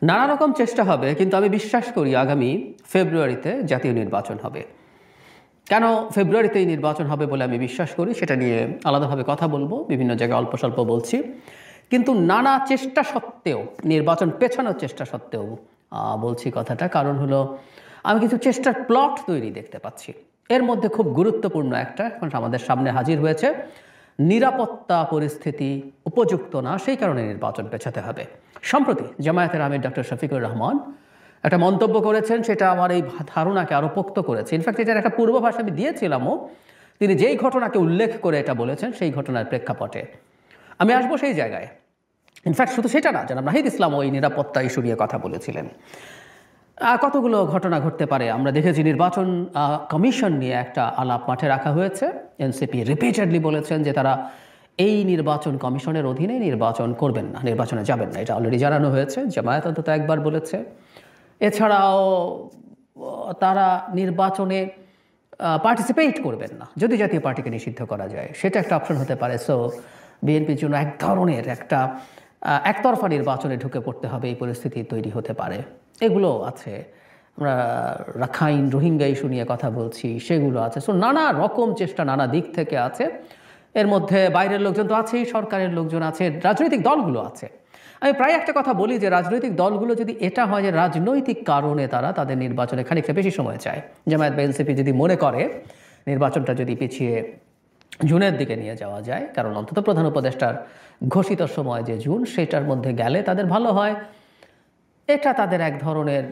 নানা রকম চেষ্টা হবে, কিন্তু আমি বিশ্বাস করি আগামী ফেব্রুয়ারিতে জাতীয় নির্বাচন হবে। কেন ফেব্রুয়ারিতেই নির্বাচন হবে বলে আমি বিশ্বাস করি, সেটা নিয়ে আলাদাভাবে কথা বলবো, বিভিন্ন জায়গায় অল্প স্বল্প বলছি। কিন্তু নানা চেষ্টা সত্ত্বেও, নির্বাচন পেছানোর চেষ্টা সত্ত্বেও বলছি কথাটা, কারণ হলো আমি কিছু চেষ্টার প্লট তৈরি দেখতে পাচ্ছি। এর মধ্যে খুব গুরুত্বপূর্ণ একটা এখন আমাদের সামনে হাজির হয়েছে, নিরাপত্তা পরিস্থিতি উপযুক্ত না, সেই কারণে নির্বাচন পেছাতে হবে। সম্প্রতি জামায়াতের আমির ডক্টর শফিকুর রহমান একটা মন্তব্য করেছেন, সেটা আমার এই ধারণাকে আরও পোক্ত করেছে। ইনফ্যাক্ট এটার একটা পূর্বাভাস আমি দিয়েছিলামও। তিনি যেই ঘটনাকে উল্লেখ করে এটা বলেছেন, সেই ঘটনার প্রেক্ষাপটে আমি আসবো সেই জায়গায়। ইনফ্যাক্ট শুধু সেটা না, জনাব নাহিদ ইসলাম ওই নিরাপত্তা ইস্যু নিয়ে কথা বলেছিলেন। কতগুলো ঘটনা ঘটতে পারে আমরা দেখেছি। নির্বাচন কমিশন নিয়ে একটা আলাপ মাঠে রাখা হয়েছে। এনসিপি রিপিটেডলি বলেছেন যে তারা এই নির্বাচন কমিশনের অধীনে নির্বাচন করবেন না, নির্বাচনে যাবেন না। এটা অলরেডি জানানো হয়েছে। জামায়াত অন্তত একবার বলেছে। এছাড়াও তারা নির্বাচনে পার্টিসিপেট করবেন না যদি জাতীয় পার্টিকে নিষিদ্ধ করা যায়, সেটা একটা অপশন হতে পারে। সো বিএনপির জন্য এক ধরনের একটা একতরফা নির্বাচনে ঢুকে পড়তে হবে, এই পরিস্থিতি তৈরি হতে পারে। এগুলো আছে। আমরা রাখাইন রোহিঙ্গা ইস্যু নিয়ে কথা বলছি, সেগুলো আছে। সো নানা রকম চেষ্টা নানা দিক থেকে আছে। এর মধ্যে বাইরের লোকজন তো আছেই, সরকারের লোকজন আছে, রাজনৈতিক দলগুলো আছে। আমি প্রায় একটা কথা বলি যে রাজনৈতিক দলগুলো যদি এটা হয় যে রাজনৈতিক কারণে তারা তাদের নির্বাচনে খানিকটা বেশি সময় চায়, জামায়াত বা এনসিপি যদি মনে করে নির্বাচনটা যদি পিছিয়ে জুনের দিকে নিয়ে যাওয়া যায়, কারণ অন্তত প্রধান উপদেষ্টার ঘোষিত সময় যে জুন, সেটার মধ্যে গেলে তাদের ভালো হয়, এটা তাদের এক ধরনের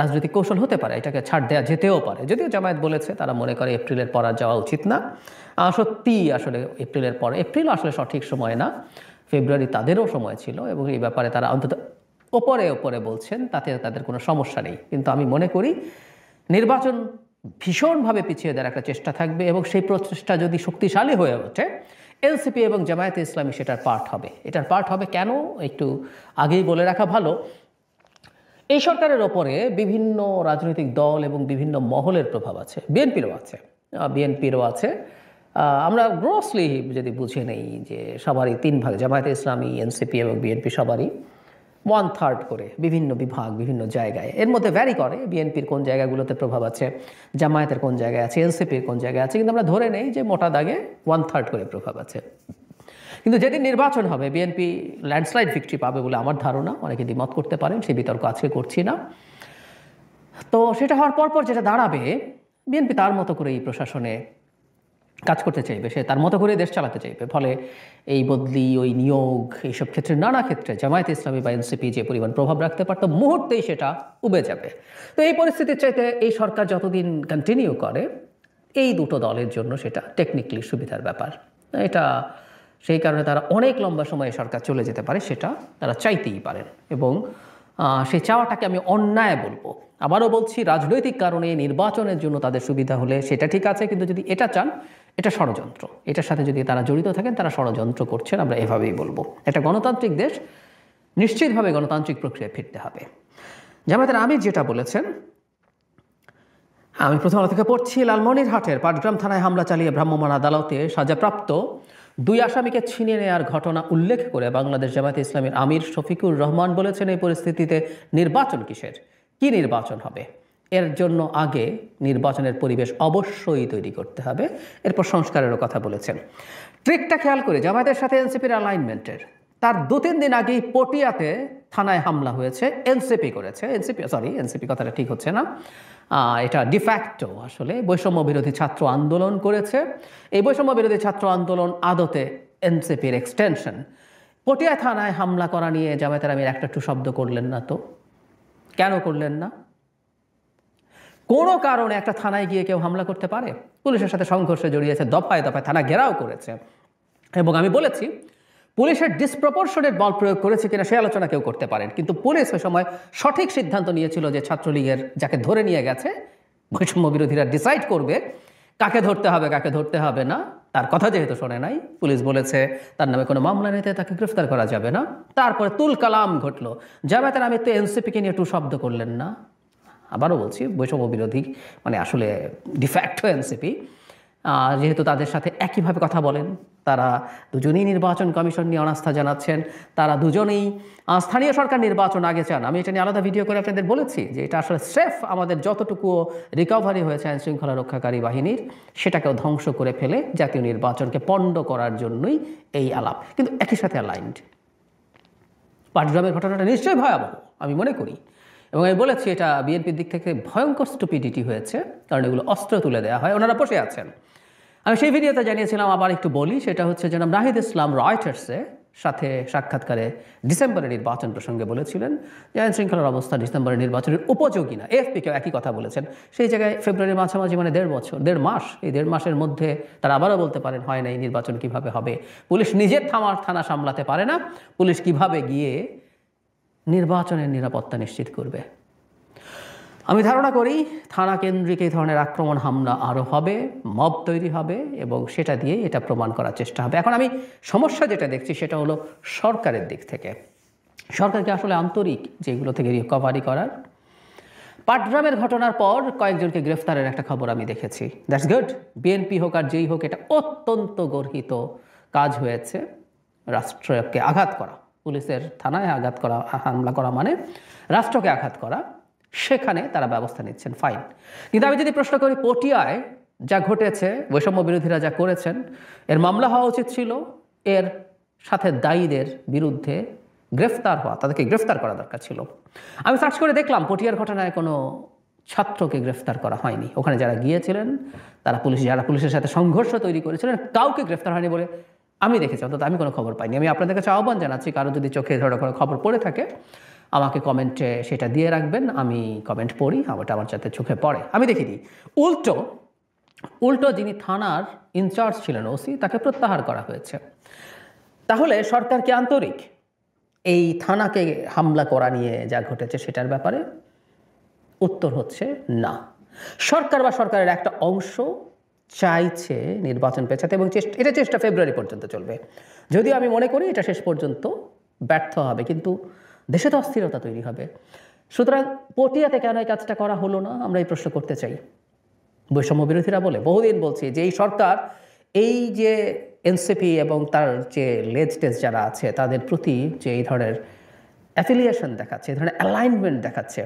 রাজনৈতিক কৌশল হতে পারে। এটাকে ছাড় দেওয়া যেতেও পারে। যদিও জামায়াত বলেছে তারা মনে করে এপ্রিলের পর আর যাওয়া উচিত না। সত্যি আসলে এপ্রিলের পর, এপ্রিল আসলে সঠিক সময় না, ফেব্রুয়ারি তাদেরও সময় ছিল, এবং এই ব্যাপারে তারা অন্তত ওপরে ওপরে বলছেন, তাতে তাদের কোনো সমস্যা নেই। কিন্তু আমি মনে করি নির্বাচন ভীষণভাবে পিছিয়ে দেওয়ার একটা চেষ্টা থাকবে, এবং সেই প্রচেষ্টা যদি শক্তিশালী হয়ে ওঠে, এনসিপি এবং জামায়াতে ইসলামী সেটার পার্ট হবে। এটার পার্ট হবে কেন একটু আগেই বলে রাখা ভালো। এই সরকারের ওপরে বিভিন্ন রাজনৈতিক দল এবং বিভিন্ন মহলের প্রভাব আছে, বিএনপিরও আছে। আমরা গ্রসলি যদি বুঝে নেই যে সবারই 3 ভাগ, জামায়াতে ইসলামী, এনসিপি এবং বিএনপি সবারই 1/3 করে বিভিন্ন বিভাগ বিভিন্ন জায়গায়। এর মধ্যে ভ্যারি করে বিএনপির কোন জায়গাগুলোতে প্রভাব আছে, জামায়াতের কোন জায়গায় আছে, এনসিপির কোন জায়গায় আছে, কিন্তু আমরা ধরে নেই যে মোটা দাগে 1/3 করে প্রভাব আছে। কিন্তু যেদিন নির্বাচন হবে বিএনপি ল্যান্ডস্লাইড ভিক্টরি পাবে বলে আমার ধারণা। অনেকে দ্বিমত করতে পারেন, সেই বিতর্ক আজকে করছি না। তো সেটা হওয়ার পরপর যেটা দাঁড়াবে, বিএনপি তার মতো করে এই প্রশাসনে কাজ করতে চাইবে, সে তার মতো করে দেশ চালাতে চাইবে। ফলে এই বদলি, ওই নিয়োগ, এইসব ক্ষেত্রে নানা ক্ষেত্রে জামায়াতে ইসলামী বা এনসিপি যে পরিমাণ প্রভাব রাখতে পারত, মুহূর্তেই সেটা উবে যাবে। তো এই পরিস্থিতির চাইতে এই সরকার যতদিন কন্টিনিউ করে, এই দুটো দলের জন্য সেটা টেকনিক্যালি সুবিধার ব্যাপার। এটা সেই কারণে তারা অনেক লম্বা সময়ে সরকার চলে যেতে পারে, সেটা তারা চাইতেই পারেন। এবং সেই চাওয়াটাকে আমি অন্যায় বলবো। আবারও বলছি, রাজনৈতিক কারণে নির্বাচনের জন্য তাদের সুবিধা হলে সেটা ঠিক আছে, কিন্তু যদি এটা চান, এটা ষড়যন্ত্র। এটার সাথে যদি তারা জড়িত থাকেন, তারা ষড়যন্ত্র করছেন, আমরা এভাবেই বলবো। একটা গণতান্ত্রিক দেশ, নিশ্চিতভাবে গণতান্ত্রিক প্রক্রিয়ায় ফিরতে হবে। জামায়াতের আমির যেটা বলেছেন, আমি প্রথম আলো থেকে পড়ছি, লালমনিরহাটের পাটগ্রাম থানায় হামলা চালিয়ে ভ্রাম্যমাণ আদালতে সাজাপ্রাপ্ত 2 আসামিকে ছিনিয়ে নেওয়ার ঘটনা উল্লেখ করে বাংলাদেশ জামায়াতে ইসলামীর আমির শফিকুর রহমান বলেছেন, এই পরিস্থিতিতে নির্বাচন কিসের, কি নির্বাচন হবে? এর জন্য আগে নির্বাচনের পরিবেশ অবশ্যই তৈরি করতে হবে। এরপর সংস্কারেরও কথা বলেছেন। ট্রিকটা খেয়াল করে, জামায়াতের সাথে এনসিপির অ্যালাইনমেন্টের তার 2-3 দিন আগেই পটিয়াতে থানায় হামলা হয়েছে, এনসিপি করেছে। এনসিপি কথাটা ঠিক হচ্ছে না, এটা ডিফ্যাক্টো আসলে বৈষম্য বিরোধী ছাত্র আন্দোলন করেছে। এই বৈষম্য বিরোধী ছাত্র আন্দোলন আদতে এনসিপির এক্সটেনশন। পটিয়া থানায় হামলা করা নিয়ে জামায়াতের আমির একটা শব্দ করলেন না। তো কেন করলেন না? কোনো কারণে একটা থানায় গিয়ে কেউ হামলা করতে পারে? পুলিশের সাথে সংঘর্ষে জড়িয়েছে, দফায় দফায় থানা ঘেরাও করেছে। এবং আমি বলেছি, পুলিশের ডিসপ্রপোর্শনেট বল প্রয়োগ করেছে কিনা সে আলোচনা কেউ করতে পারেন, কিন্তু পুলিশ ওই সময় সঠিক সিদ্ধান্ত নিয়েছিল যে ছাত্রলীগের যাকে ধরে নিয়ে গেছে, বৈষম্য বিরোধীরা ডিসাইড করবে কাকে ধরতে হবে কাকে ধরতে হবে না। তার কথা যেহেতু শোনে নাই, পুলিশ বলেছে তার নামে কোনো মামলা নিতে তাকে গ্রেফতার করা যাবে না। তারপরে তুল কালাম ঘটলো। জামায়াতের আমির তো এনসিপিকে নিয়ে শব্দ করলেন না। আবারও বলছি, বৈষম্য বিরোধী মানে আসলে ডিফ্যাক্টো এনসিপি, যেহেতু তাদের সাথে একইভাবে কথা বলেন, তারা দুজনেই নির্বাচন কমিশন নিয়ে অনাস্থা জানাচ্ছেন, তারা দুজনেই স্থানীয় সরকার নির্বাচন আগে চান। আমি এটা নিয়ে আলাদা ভিডিও করে আপনাদের বলেছি যে এটা আসলে স্রেফ আমাদের যতটুকু রিকভারি হয়েছে আইন শৃঙ্খলা রক্ষাকারী বাহিনীর, সেটাকেও ধ্বংস করে ফেলে জাতীয় নির্বাচনকে পণ্ড করার জন্যই এই আলাপ, কিন্তু একই সাথে অ্যালাইন্ড। পাটগ্রামের ঘটনাটা নিশ্চয়ই ভয়াবহ আমি মনে করি, এবং আমি বলেছি এটা বিএনপির দিক থেকে ভয়ঙ্কর স্টুপিডিটি হয়েছে, কারণ এগুলো অস্ত্র তুলে দেওয়া হয়, ওনারা বসে আছেন। আমি সেই ভিডিওতে জানিয়েছিলাম, আবার একটু বলি, সেটা হচ্ছে জনাব নাহিদ ইসলাম রয়টার্সে সাথে সাক্ষাৎকারে ডিসেম্বরের নির্বাচন প্রসঙ্গে বলেছিলেন যে আইন শৃঙ্খলার অবস্থা ডিসেম্বরের নির্বাচনের উপযোগী না। এএফপিকেও একই কথা বলেছেন। সেই জায়গায় ফেব্রুয়ারির মাঝামাঝি মানে 1.5 মাস, এই 1.5 মাসের মধ্যে তারা আবারও বলতে পারেন হয় না, এই নির্বাচন কিভাবে হবে? পুলিশ নিজের থানা সামলাতে পারে না, পুলিশ কিভাবে গিয়ে নির্বাচনের নিরাপত্তা নিশ্চিত করবে? আমি ধারণা করি থানা কেন্দ্রিক এই ধরনের আক্রমণ হামলা আরও হবে, মব তৈরি হবে, এবং সেটা দিয়ে এটা প্রমাণ করার চেষ্টা হবে। এখন আমি সমস্যা যেটা দেখছি সেটা হলো সরকারের দিক থেকে। সরকারকে আসলে আন্তরিক যেগুলো থেকে রিকভারি করার। পাটগ্রামের ঘটনার পর কয়েকজনকে গ্রেফতারের একটা খবর আমি দেখেছি, দ্যাটস গুড। বিএনপি হোক আর যেই হোক, এটা অত্যন্ত গর্হিত কাজ হয়েছে। রাষ্ট্রকে আঘাত করা, পুলিশের থানায় আঘাত করা, হামলা করা মানে রাষ্ট্রকে আঘাত করা, সেখানে তারা ব্যবস্থা নিচ্ছেন, ফাইন। কিন্তু আমি যদি প্রশ্ন করি, পটিয়ায় যা ঘটেছে, বৈষম্য বিরোধীরা যা করেছেন, এর মামলা হওয়া উচিত ছিল, এর সাথে দায়ীদের বিরুদ্ধে গ্রেফতার হওয়া, তাদেরকে গ্রেফতার করা দরকার ছিল। আমি সার্চ করে দেখলাম পটিয়ার ঘটনায় কোনো ছাত্রকে গ্রেফতার করা হয়নি। ওখানে যারা গিয়েছিলেন তারা যারা পুলিশের সাথে সংঘর্ষ তৈরি করেছিলেন, কাউকে গ্রেফতার হয়নি বলে আমি দেখেছি, অন্তত আমি কোনো খবর পাইনি। আমি আপনাদের কাছে আহ্বান জানাচ্ছি, কারো যদি চোখে ধরা কোনো খবর পড়ে থাকে আমাকে কমেন্টে সেটা দিয়ে রাখবেন, আমি কমেন্ট পড়ি, ওটা আমার যাতে চোখে পড়ে আমি দেখি দিই। উল্টো যিনি থানার ইনচার্জ ছিলেন, ওসি, তাকে প্রত্যাহার করা হয়েছে। তাহলে সরকার কি আন্তরিক এই থানাকে হামলা করা নিয়ে যা ঘটেছে সেটার ব্যাপারে? উত্তর হচ্ছে না। সরকার বা সরকারের একটা অংশ চাইছে নির্বাচন পেছাতে, এবং এটা চেষ্টা ফেব্রুয়ারি পর্যন্ত চলবে। যদিও আমি মনে করি এটা শেষ পর্যন্ত ব্যর্থ হবে, কিন্তু দেশে তো অস্থিরতা তৈরি হবে। সুতরাং পটিয়াতে কেন এই কাজটা করা হলো না, আমরা এই প্রশ্ন করতে চাই। বৈষম্য বিরোধীরা বলে, বহুদিন বলছি যে এই সরকার এই যে এনসিপি এবং তার যে লেজ যারা আছে তাদের প্রতি যে এই ধরনের অ্যাফিলিয়েশন দেখাচ্ছে, এই ধরনের অ্যালাইনমেন্ট দেখাচ্ছে,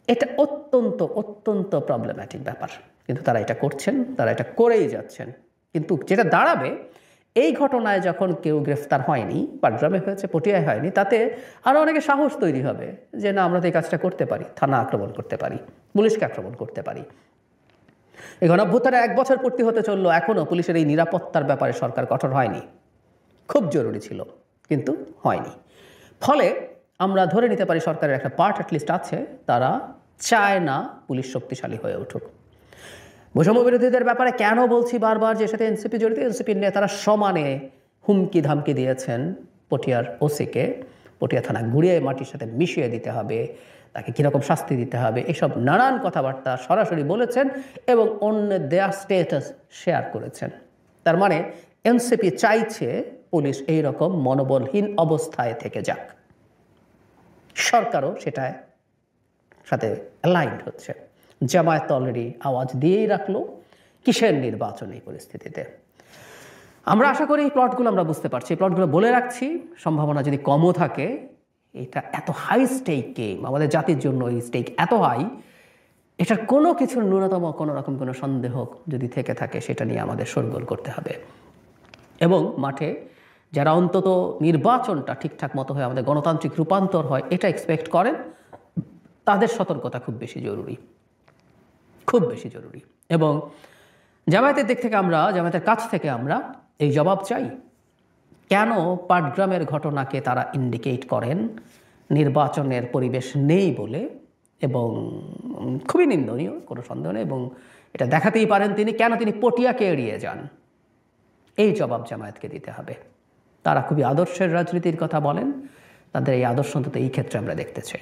এটা অত্যন্ত অত্যন্ত প্রবলেম্যাটিক ব্যাপার। কিন্তু তারা এটা করছেন, তারা এটা করেই যাচ্ছেন। কিন্তু যেটা দাঁড়াবে, এই ঘটনায় যখন কেউ গ্রেফতার হয়নি, পাটগ্রামে হয়েছে, পটিয়ায় হয়নি, তাতে আরও অনেকে সাহস তৈরি হবে যে না, আমরা তো এই কাজটা করতে পারি, থানা আক্রমণ করতে পারি, পুলিশকে আক্রমণ করতে পারি। এই গণঅভ্যুত্থানের 1 বছর পূর্তি হতে চললো, এখনও পুলিশের এই নিরাপত্তার ব্যাপারে সরকার কঠোর হয়নি। খুব জরুরি ছিল, কিন্তু হয়নি। ফলে আমরা ধরে নিতে পারি সরকারের একটা পার্ট অ্যাটলিস্ট আছে, তারা চায় না পুলিশ শক্তিশালী হয়ে উঠুক। বৈষম্য বিরোধীদের ব্যাপারে কেন বলছি বারবার যে সাথে এনসিপি জড়িত? এনসিপির নেতারা সমানে হুমকি ধামকি দিয়েছেন পটিয়ার ওসিকে, পটিয়া থানা গুড়িয়ে মাটির সাথে মিশিয়ে দিতে হবে, তাকে কীরকম শাস্তি দিতে হবে, এসব নানান কথাবার্তা সরাসরি বলেছেন এবং অন্যের দেয়া স্টেটাস শেয়ার করেছেন। তার মানে এনসিপি চাইছে পুলিশ এই রকম মনোবলহীন অবস্থায় থেকে যাক। সরকারও সেটায় সাথে অ্যালাইন্ড হচ্ছে। জামায়াত অলরেডি আওয়াজ দিয়েই রাখলো, কিসের নির্বাচন এই পরিস্থিতিতে? আমরা আশা করি প্লটগুলো আমরা বুঝতে পারছি, প্লটগুলো বলে রাখছি। সম্ভাবনা যদি কমও থাকে, এটা এত হাই স্টেক গেম, আমাদের জাতির জন্য এই স্টেক এত হাই, এটার কোনো কিছুর ন্যূনতম কোনো রকম কোনো সন্দেহ যদি থেকে থাকে, সেটা নিয়ে আমাদের শোরগোল করতে হবে। এবং মাঠে যারা অন্তত নির্বাচনটা ঠিকঠাক মতো হয়, আমাদের গণতান্ত্রিক রূপান্তর হয়, এটা এক্সপেক্ট করেন, তাদের সতর্কতা খুব বেশি জরুরি, খুব বেশি জরুরি। এবং জামায়াতের দিক থেকে জামায়াতের কাছ থেকে আমরা এই জবাব চাই, কেন পাটগ্রামের ঘটনাকে তারা ইন্ডিকেট করেন নির্বাচনের পরিবেশ নেই বলে, এবং খুবই নিন্দনীয়, কোনো সন্দেহ নেই, এবং এটা দেখাতেই পারেন কেন তিনি পটিয়াকে এড়িয়ে যান। এই জবাব জামায়াতকে দিতে হবে। তারা খুবই আদর্শের রাজনীতির কথা বলেন, তাদের এই আদর্শ অন্তত এই ক্ষেত্রে আমরা দেখতে চাই।